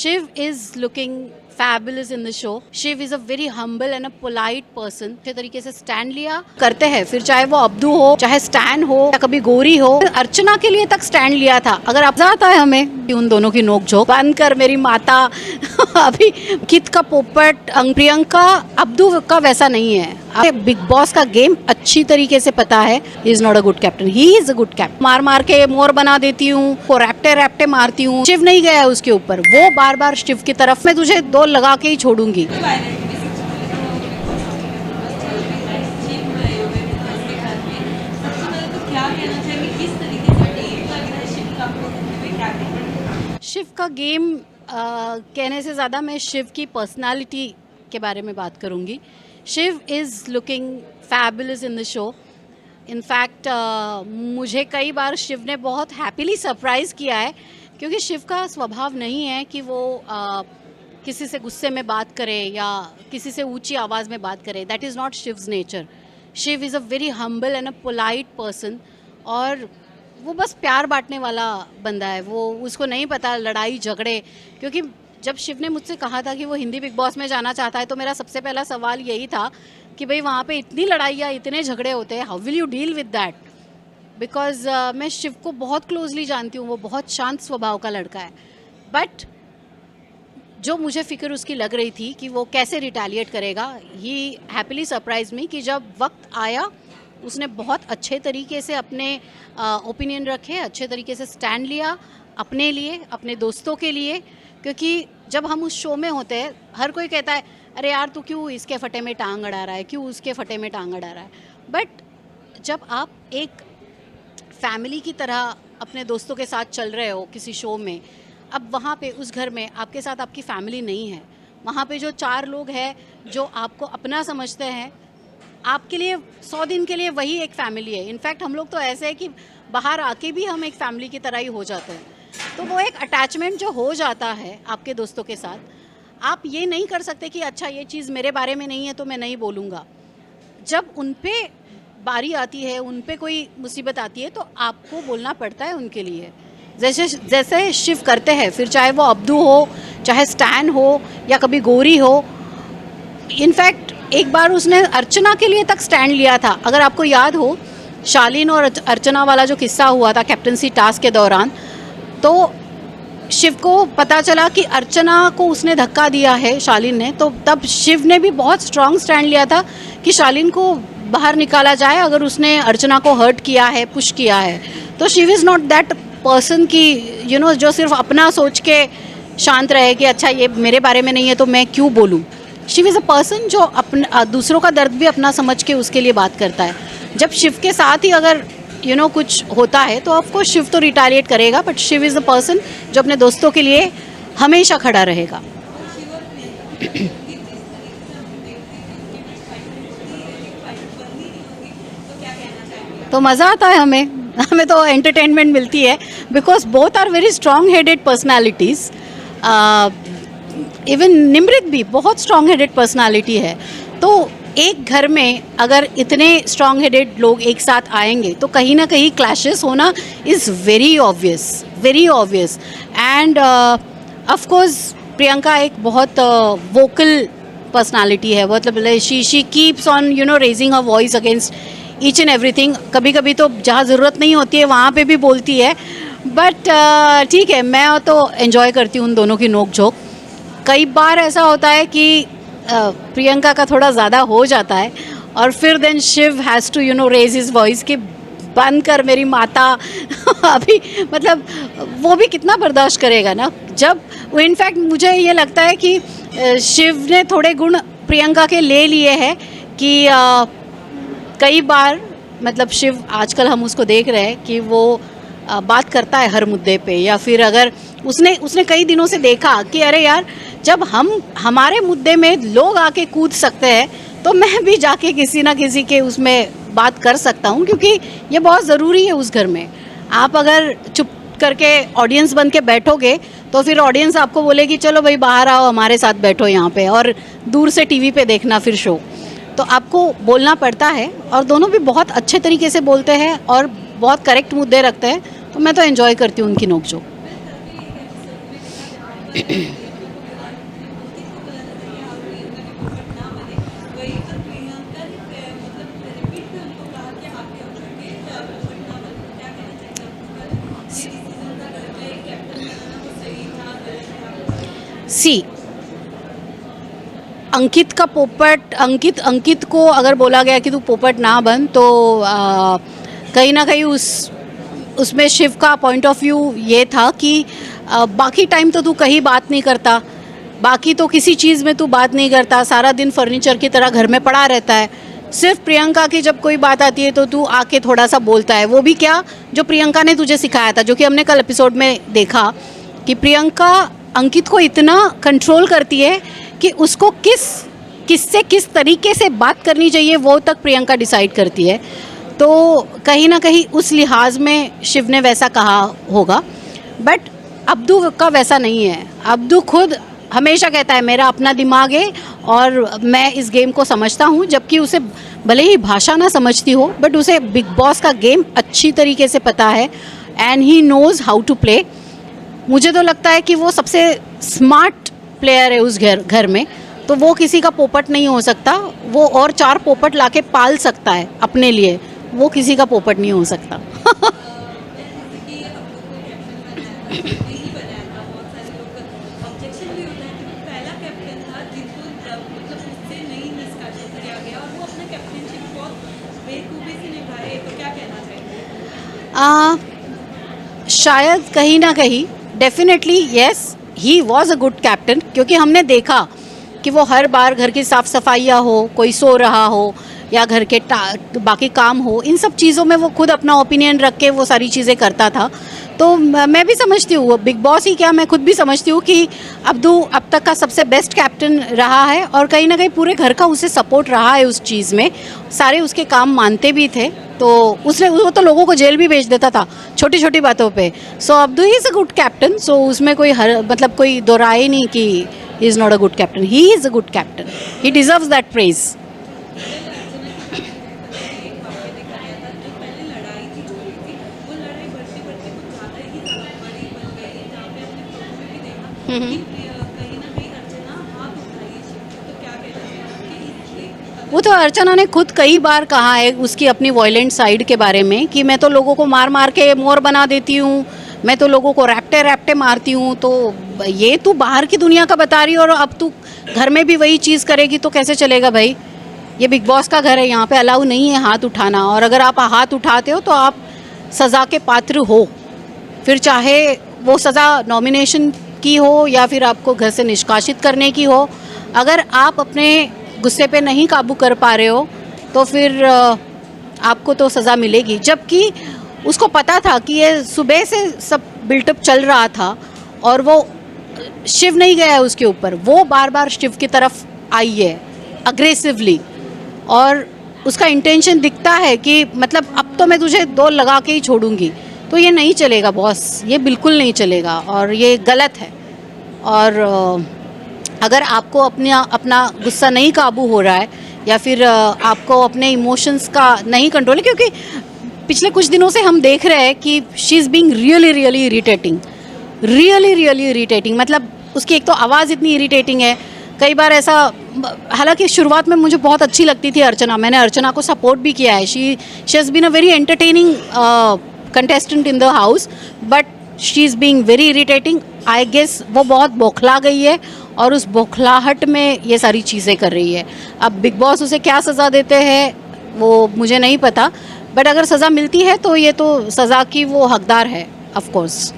Shiv is looking fabulous in the show. Shiv is a very humble and a polite person. अच्छे तरीके से stand लिया करते हैं, फिर चाहे वो अब्दू हो, चाहे स्टैन हो, या कभी गौरी हो, अर्चना के लिए तक स्टैंड लिया था. अगर आप आता है हमें उन दोनों की नोकझोंक बंद कर मेरी माता अभी कित का पोपट प्रियंका अब्दू का वैसा नहीं है. बिग बॉस का गेम अच्छी तरीके से पता है. He is not a good captain, he is a good captain. मार मार के मोर बना देती हूँ, को रैप्टे रैप्टे मारती हूँ. शिव नहीं गया है उसके ऊपर, वो बार बार शिव की तरफ. मैं तुझे दो लगा के ही छोड़ूंगी. शिव का गेम कहने से ज़्यादा मैं शिव की पर्सनालिटी के बारे में बात करूँगी. Shiv is looking fabulous in the show. In fact मुझे कई बार शिव ने बहुत हैप्पीली सरप्राइज़ किया है, क्योंकि शिव का स्वभाव नहीं है कि वो किसी से गुस्से में बात करे या किसी से ऊंची आवाज़ में बात करे. That is not Shiv's nature. Shiv is a very humble and a polite person, और वो बस प्यार बांटने वाला बंदा है. वो उसको नहीं पता लड़ाई झगड़े. क्योंकि जब शिव ने मुझसे कहा था कि वो हिंदी बिग बॉस में जाना चाहता है, तो मेरा सबसे पहला सवाल यही था कि भाई वहाँ पे इतनी लड़ाई या इतने झगड़े होते हैं, how will you deal with that. Because मैं शिव को बहुत क्लोजली जानती हूँ. वो बहुत शांत स्वभाव का लड़का है. बट जो मुझे फिक्र उसकी लग रही थी कि वो कैसे रिटेलिएट करेगा, ही हैप्पीली सरप्राइज मी कि जब वक्त आया उसने बहुत अच्छे तरीके से अपने ओपिनियन रखे, अच्छे तरीके से स्टैंड लिया अपने लिए, अपने दोस्तों के लिए. क्योंकि जब हम उस शो में होते हैं, हर कोई कहता है अरे यार तू क्यों इसके फटे में टांग अड़ा रहा है, क्यों उसके फटे में टांग अड़ा रहा है. बट जब आप एक फैमिली की तरह अपने दोस्तों के साथ चल रहे हो किसी शो में, अब वहाँ पे उस घर में आपके साथ आपकी फैमिली नहीं है. वहाँ पे जो 4 लोग हैं जो आपको अपना समझते हैं, आपके लिए 100 दिन के लिए वही एक फैमिली है. इनफैक्ट हम लोग तो ऐसे है कि बाहर आके भी हम एक फैमिली की तरह ही हो जाते हैं. तो वो एक अटैचमेंट जो हो जाता है आपके दोस्तों के साथ, आप ये नहीं कर सकते कि अच्छा ये चीज़ मेरे बारे में नहीं है तो मैं नहीं बोलूँगा. जब उन पे बारी आती है, उन पे कोई मुसीबत आती है, तो आपको बोलना पड़ता है उनके लिए. जैसे जैसे शिव करते हैं, फिर चाहे वो अब्दू हो, चाहे स्टैन हो, या कभी गौरी हो. इनफैक्ट एक बार उसने अर्चना के लिए तक स्टैंड लिया था. अगर आपको याद हो, शालीन और अर्चना वाला जो किस्सा हुआ था कैप्टनसी टास्क के दौरान, तो शिव को पता चला कि अर्चना को उसने धक्का दिया है शालीन ने, तो तब शिव ने भी बहुत स्ट्रांग स्टैंड लिया था कि शालीन को बाहर निकाला जाए अगर उसने अर्चना को हर्ट किया है, पुश किया है. तो Shiv is not that person कि जो सिर्फ अपना सोच के शांत रहे कि अच्छा ये मेरे बारे में नहीं है तो मैं क्यों बोलूँ. शिव इज़ अ पर्सन जो अपना दूसरों का दर्द भी अपना समझ के उसके लिए बात करता है. जब शिव के साथ ही अगर कुछ होता है तो ऑफकोर्स शिव तो रिटेलिएट करेगा, but Shiv is a person जो अपने दोस्तों के लिए हमेशा खड़ा रहेगा. तो मज़ा आता है हमें तो एंटरटेनमेंट मिलती है, because both are very strong headed personalities. Even Nimrit भी बहुत स्ट्रॉन्ग हेडेड पर्सनालिटी है. तो एक घर में अगर इतने स्ट्रॉन्ग हेडेड लोग एक साथ आएंगे तो कहीं ना कहीं क्लैशेस होना is very obvious. End of course Priyanka एक बहुत वोकल पर्सनालिटी है. मतलब she keeps on raising her voice against each and everything. कभी कभी तो जहाँ ज़रूरत नहीं होती है वहाँ पे भी बोलती है. बट ठीक है, मैं तो एंजॉय करती हूँ उन दोनों की नोक-झोंक. कई बार ऐसा होता है कि प्रियंका का थोड़ा ज़्यादा हो जाता है, और फिर then Shiv has to raise his voice कि बंद कर मेरी माता अभी मतलब वो भी कितना बर्दाश्त करेगा ना. जब वो इनफैक्ट मुझे ये लगता है कि शिव ने थोड़े गुण प्रियंका के ले लिए हैं कि कई बार मतलब शिव आजकल हम उसको देख रहे हैं कि वो बात करता है हर मुद्दे पे, या फिर अगर उसने कई दिनों से देखा कि अरे यार जब हमारे मुद्दे में लोग आके कूद सकते हैं तो मैं भी जाके किसी ना किसी के उसमें बात कर सकता हूँ, क्योंकि ये बहुत ज़रूरी है उस घर में. आप अगर चुप करके ऑडियंस बन के बैठोगे तो फिर ऑडियंस आपको बोलेगी चलो भाई बाहर आओ हमारे साथ बैठो यहाँ पे, और दूर से टीवी पे देखना फिर शो. तो आपको बोलना पड़ता है, और दोनों भी बहुत अच्छे तरीके से बोलते हैं और बहुत करेक्ट मुद्दे रखते हैं. तो मैं तो एंजॉय करती हूँ उनकी नोक-झोंक. सी अंकित का पोपट, अंकित को अगर बोला गया कि तू पोपट ना बन, तो कहीं ना कहीं उसमें शिव का पॉइंट ऑफ व्यू ये था कि बाकी टाइम तो तू कहीं बात नहीं करता, बाकी तो किसी चीज़ में तू बात नहीं करता, सारा दिन फर्नीचर की तरह घर में पड़ा रहता है, सिर्फ प्रियंका की जब कोई बात आती है तो तू आके थोड़ा सा बोलता है। वो भी क्या, जो प्रियंका ने तुझे सिखाया था, जो कि हमने कल एपिसोड में देखा कि प्रियंका अंकित को इतना कंट्रोल करती है कि उसको किससे किस तरीके से बात करनी चाहिए वो तक प्रियंका डिसाइड करती है। तो कहीं ना कहीं उस लिहाज में शिव ने वैसा कहा होगा, बट अब्दू का वैसा नहीं है। अब्दू खुद हमेशा कहता है मेरा अपना दिमाग है और मैं इस गेम को समझता हूँ, जबकि उसे भले ही भाषा ना समझती हो, बट उसे बिग बॉस का गेम अच्छी तरीके से पता है and he knows how to play. मुझे तो लगता है कि वो सबसे स्मार्ट प्लेयर है उस घर में, तो वो किसी का पोपट नहीं हो सकता। वो और 4 पोपट लाके पाल सकता है अपने लिए, वो किसी का पोपट नहीं हो सकता। शायद कहीं ना कहीं definitely yes, he was a good captain, क्योंकि हमने देखा कि वो हर बार घर की साफ़ सफाइयाँ हो, कोई सो रहा हो या घर के बाकी काम हो, इन सब चीज़ों में वो खुद अपना ओपिनियन रख के वो सारी चीज़ें करता था। तो मैं भी समझती हूँ, बिग बॉस ही क्या, मैं खुद भी समझती हूँ कि अब्दू अब तक का सबसे बेस्ट कैप्टन रहा है और कहीं ना कहीं पूरे घर का उसे सपोर्ट रहा है उस चीज़ में। सारे उसके काम मानते भी थे, तो वो तो लोगों को जेल भी भेज देता था छोटी छोटी बातों पे। So Abdu is a good captain, so उसमें कोई मतलब कोई दो राय नहीं कि he is not a good captain. He is a good captain, he deserves that praise. वो तो अर्चना ने खुद कई बार कहा है उसकी अपनी वॉयलेंट साइड के बारे में कि मैं तो लोगों को मार मार के मोर बना देती हूँ, मैं तो लोगों को रैप्टे रैप्टे मारती हूँ। तो ये तू बाहर की दुनिया का बता रही है और अब तू घर में भी वही चीज़ करेगी तो कैसे चलेगा भाई? ये बिग बॉस का घर है, यहाँ पे अलाउ नहीं है हाथ उठाना, और अगर आप हाथ उठाते हो तो आप सज़ा के पात्र हो, फिर चाहे वो सज़ा नॉमिनेशन की हो या फिर आपको घर से निष्कासित करने की हो। अगर आप अपने गुस्से पे नहीं काबू कर पा रहे हो तो फिर आपको तो सज़ा मिलेगी। जबकि उसको पता था कि ये सुबह से सब बिल्टअप चल रहा था और वो शिव नहीं गया है उसके ऊपर, वो बार बार शिव की तरफ आई है अग्रेसिवली, और उसका इंटेंशन दिखता है कि मतलब अब तो मैं तुझे 2 लगा के ही छोड़ूंगी। तो ये नहीं चलेगा बॉस, ये बिल्कुल नहीं चलेगा और ये गलत है। और अगर आपको अपना गुस्सा नहीं काबू हो रहा है या फिर आपको अपने इमोशंस का नहीं कंट्रोल है, क्योंकि पिछले कुछ दिनों से हम देख रहे हैं कि she is being really irritating. मतलब उसकी एक तो आवाज़ इतनी इरिटेटिंग है, कई बार ऐसा, हालांकि शुरुआत में मुझे बहुत अच्छी लगती थी अर्चना, मैंने अर्चना को सपोर्ट भी किया है, she has been a very entertaining contestant in the house, but she is being very irritating. I guess वो बहुत बौखला गई है और उस बौखलाहट में ये सारी चीज़ें कर रही है। अब बिग बॉस उसे क्या सज़ा देते हैं वो मुझे नहीं पता, बट अगर सज़ा मिलती है तो ये तो सज़ा की वो हकदार है ऑफ कोर्स।